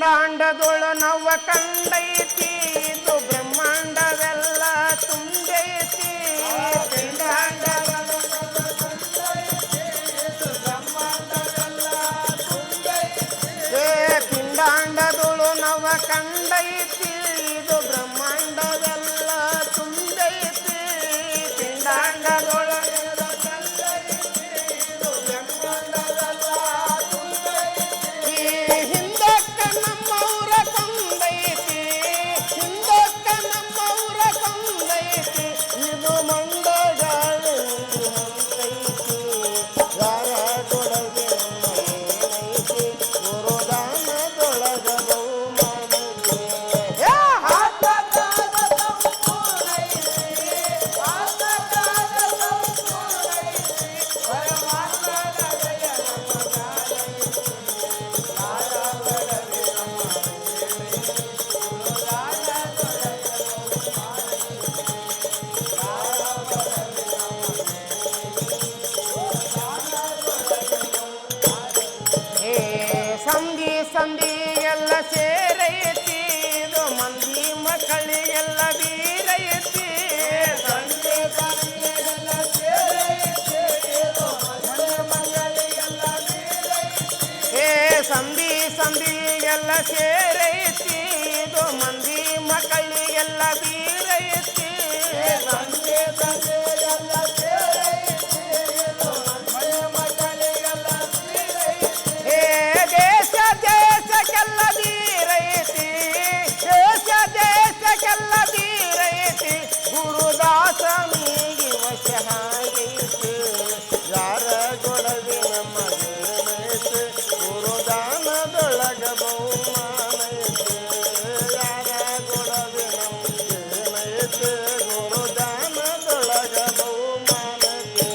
ಪಿಂಡಾಂಡದೊಳು ನವ ಕಂಡೈತಿ ಇದು ಬ್ರಹ್ಮಾಂಡವೆಲ್ಲ ತುಂಬೈತಿ ಪಿಂಡಾಂಡದೊಳು ಪಿಂಡಾಂಡದೊಳು ನವ ಕಂಡೈತಿ ಇದು ಬ್ರಹ್ಮಾಂಡವೆಲ್ಲ ತುಂಬೈತಿ ಪಿಂಡಾಂಡದೊಳು ಸಂಧಿ ಎಲ್ಲ ಸೇರೈತಿ ಇದು ಮಂದಿ ಮಕ್ಕಳಿಗೆಲ್ಲ ಬೀರೈತಿ ಸಂಧಿಗೆಲ್ಲ ಸೇರೈತಿ ಇದು ಮಂದಿ ಮಕ್ಕಳಿಗೆಲ್ಲ ಬೀರೈತಿ ದೇಶಕ್ಕೆಲ್ಲ ಬೀರೈತಿ ದೇಶಕ್ಕೆಲ್ಲ ಬೀರೈತಿ ಗುರುದಾಸನಿಗೆ ವಶ ಆಗೈತಿ ಯಾರ ಗೊಡವೆ ನಮ್ಮನೇನೈತಿ ಗುರುದಾನದೊಳಗ ಬಹುಮಾನೈತಿ ಯಾರ ಗೊಡವೆ ನಮ್ಮನೇನೈತಿ ಗುರುದಾನದೊಳಗ ಬಹುಮಾನೈತಿ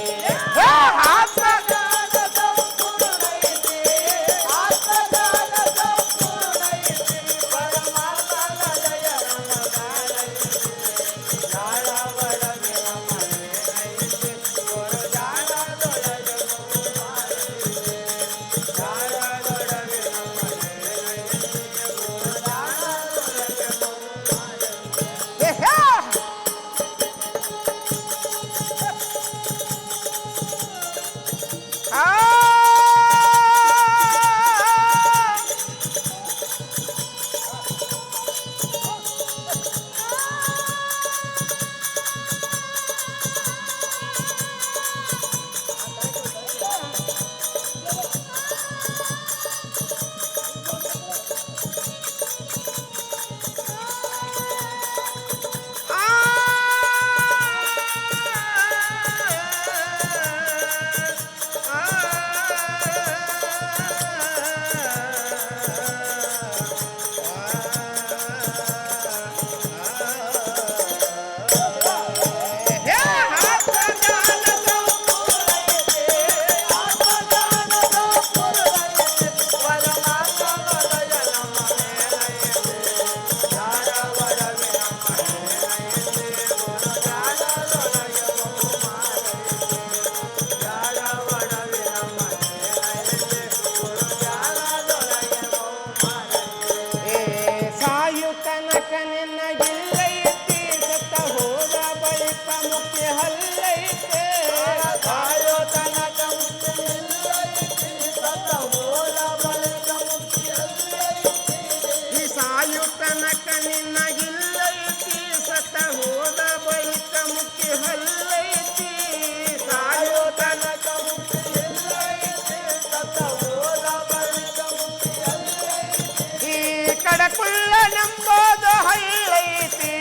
ಕಡಕುಳ್ಳ ನಂಬೋದ ಹಳ್ಳೈತಿ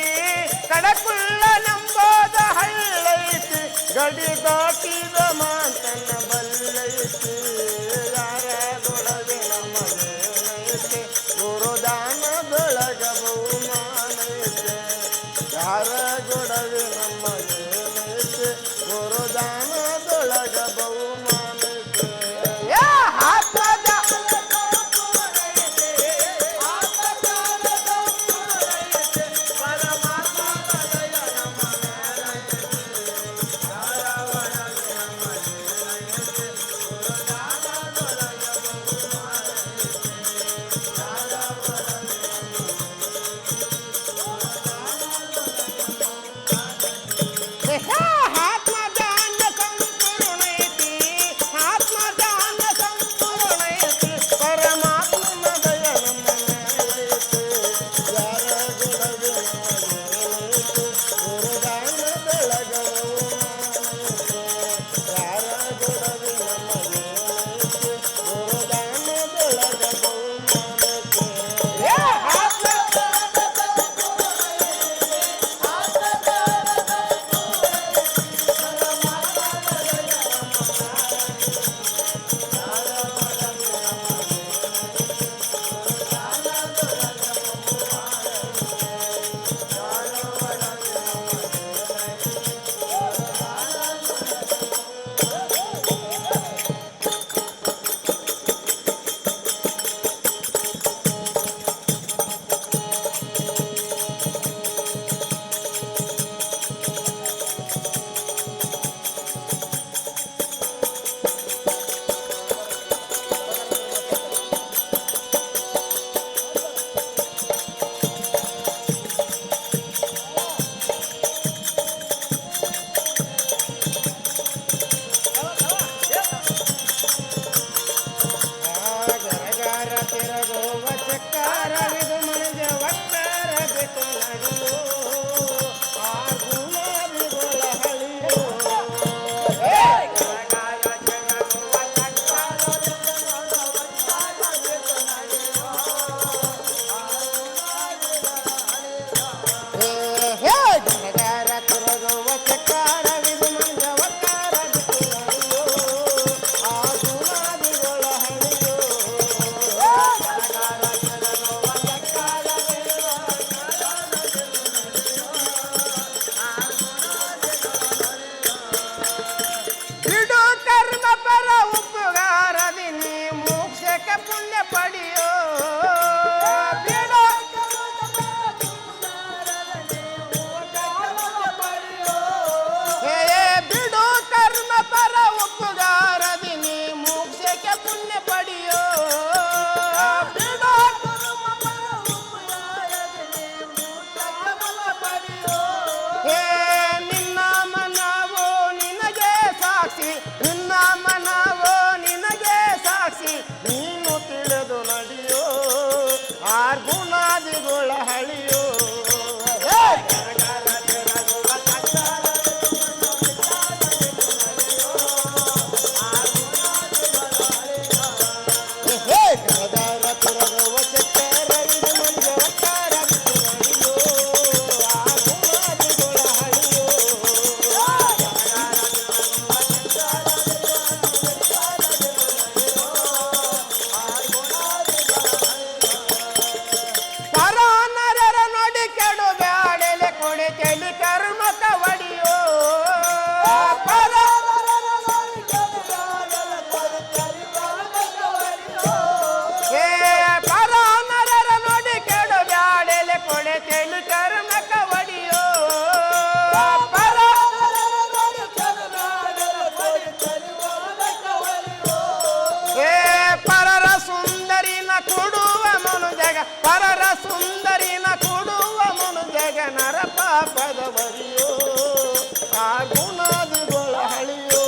ಕಡಕುಳ್ಳ ನಂಬೋದ ಹಳ್ಳೈತಿ ಗಡಿ ದಾಟಿದ ಮಾತನ ಬಲ್ಲೈತಿ ಯಾರ ದೊಳಗೆ ನಮ್ಮನೇನೈತಿ ಗುರುದಾನದೊಳಗ ಬಹುಮಾನೈತಿ ಯಾರ ಗೊಡವೆ ನಮ್ಮನೇನೈತಿ ಗುರುದಾನದೊಳಗ ಬಹುಮಾನೈತಿ ಆಗುಣಾದಿಗೊಳ ಹಳಿಯೋ ಪರರ ಸುಂದರಿನ ಕೊಡುವ ಮನುಜಗ ನರ ಪಾಪದ ಬರಿಯೋ ಆ ಗುಣಾದಿಗೊಳ ಹಳಿಯೋ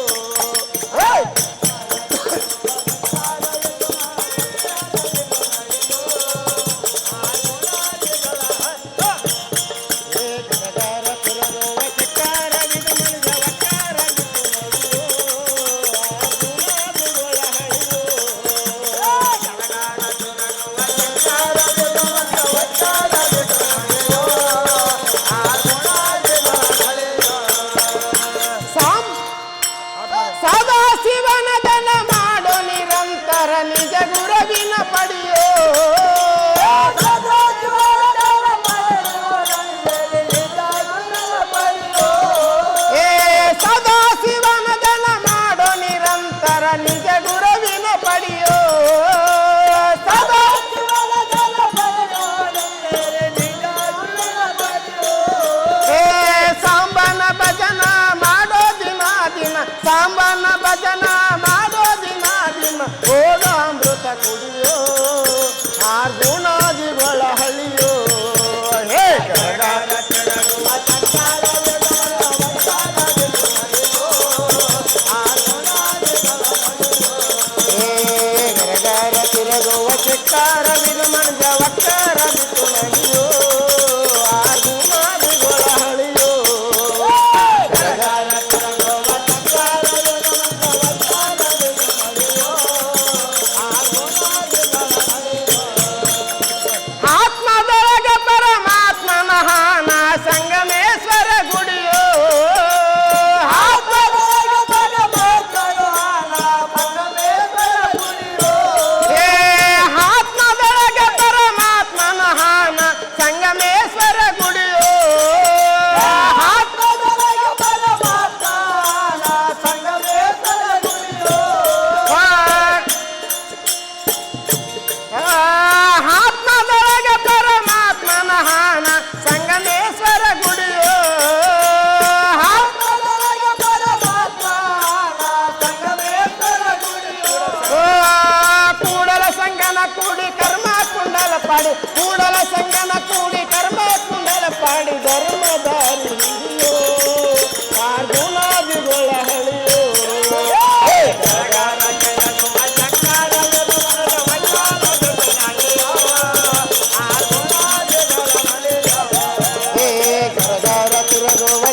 ನಿಜ ಗುರುವಿನ ಪಡೆಯೋ ಏ ಸದಾ ಶಿವನ ದನ ಮಾಡೋ ನಿರಂತರ ನಿಜ ಗುರುವಿನ ಪಡೆಯೋ ಸದಾ ಏ ಸಾಂಬನ ಭಜನ ಮಾಡೋ ದಿನ ದಿನ ಸಾಂಬನ ಭಜನ ಮಾಡೋ ದಿನ ದಿನ ಅಮೃತ ಕುಡಿಯೋ ಆ ಗುಣಾದಿಗೊಳ ಹಳಿಯೋ ಹೇ ಗರಗಾರ ತಿರುಗುವ ಚಿಕ್ಕಾರ ಬಿದು ಮನಜ ವಕ್ಕಾರ ಬಿಟ್ಟು ನಡೆಯೋ ಆ ಗುಣಾದಿಗೊಳ ಹಳಿಯೋ ಗರಗಾರ ತಿರುಗುವ ಆತ್ಮದೊಳಗ ಪರಮಾತ್ಮನ ಹಾನ ಸಂಗಮೇಶ್ವರ ಗುಡಿಯೋ ಆತ್ಮದೊಳಗ ಪರಮಾತ್ಮನ ಹಾನ ಸಂಗಮೇಶ್ವರ ಗುಡಿಯೋ ಏ ಆತ್ಮದೊಳಗ ಪರಮಾತ್ಮನ ಹಾನ ಸಂಗಮೇಶ್ವರ ಗುಡಿಯೋ ಆತ್ಮದೊಳಗ ಪರಮಾತ್ಮನ ಸಂಗಮೇಶ್ವರ ಗುಡಿಯೋ ಆತ್ಮದೊಳಗ ಪರಮಾತ್ಮನ ಹಾನ ಸಂಗಮೇಶ್ವರ ಗುಡಿಯೋ ಆತ್ಮದೊಳಗ ಪರಮಾತ್ಮನ ಸಂಗಮೇಶ್ವರ ಗುಡಿಯೋ ಕೂಡಲ ಸಂಗನ ಕೂಡಿ ಕರ್ಮ ಕುಂಡಲ ಪಾಡಿ ಕೂಡಲ ಸಂಗನ ಕೂಡಿ ಕರ್ಮ ಕುಂಡಲ ಪಾಡಿ ಧರ್ಮದಾರಿ ಹಿಡಿಯೋ ಆ ಗುಣಾದಿಗೊಳ ಹಳಿಯೋ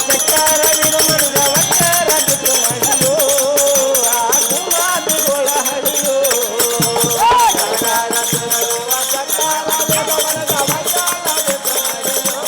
ಚಕ್ಕಾರ ಬಿಡು ಮನಜ ವಕ್ಕಾರ ಬಿಟ್ಟು ನಡೆಯೋ ಆ ಗುಣಾದಿಗೊಳ ಹಳಿಯೋ ಚಕ್ಕಾರ ಬಿಡು ಮನಜ ವಕ್ಕಾರ ಬಿಟ್ಟು ನಡೆಯೋ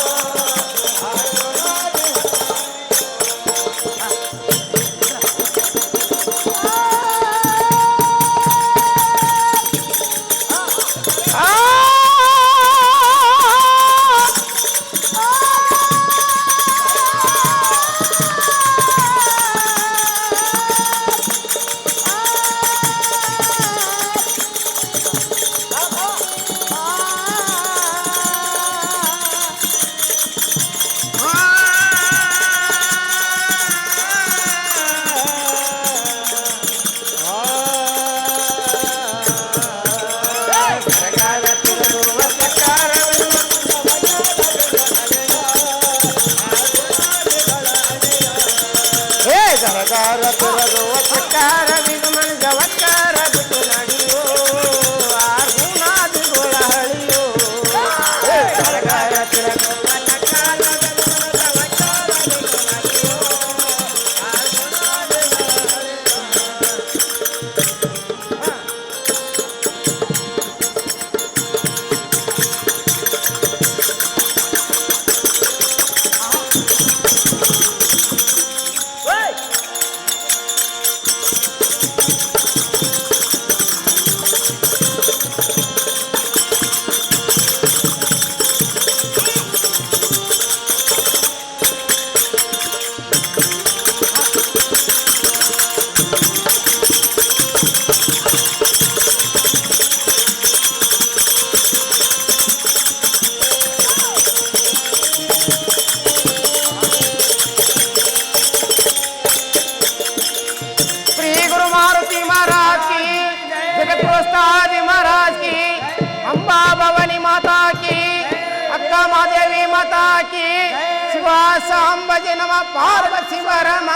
ಗರಗಾರ ತಿರುಗುವ ಚಕ್ಕಾರ ಬಿದು ಮನಜ ವಕ್ಕಾರ ಬಿಟ್ಟು ನಡೆಯೋ ಆ ಗುಣಾದಿಗೊಳ ಹಳಿಯೋ ಮಾತಾ ಕಿ ಶಿವ ಸಾಂಬಜಿ ನಮ ಪಾರ್ವ ಶಿವರಮ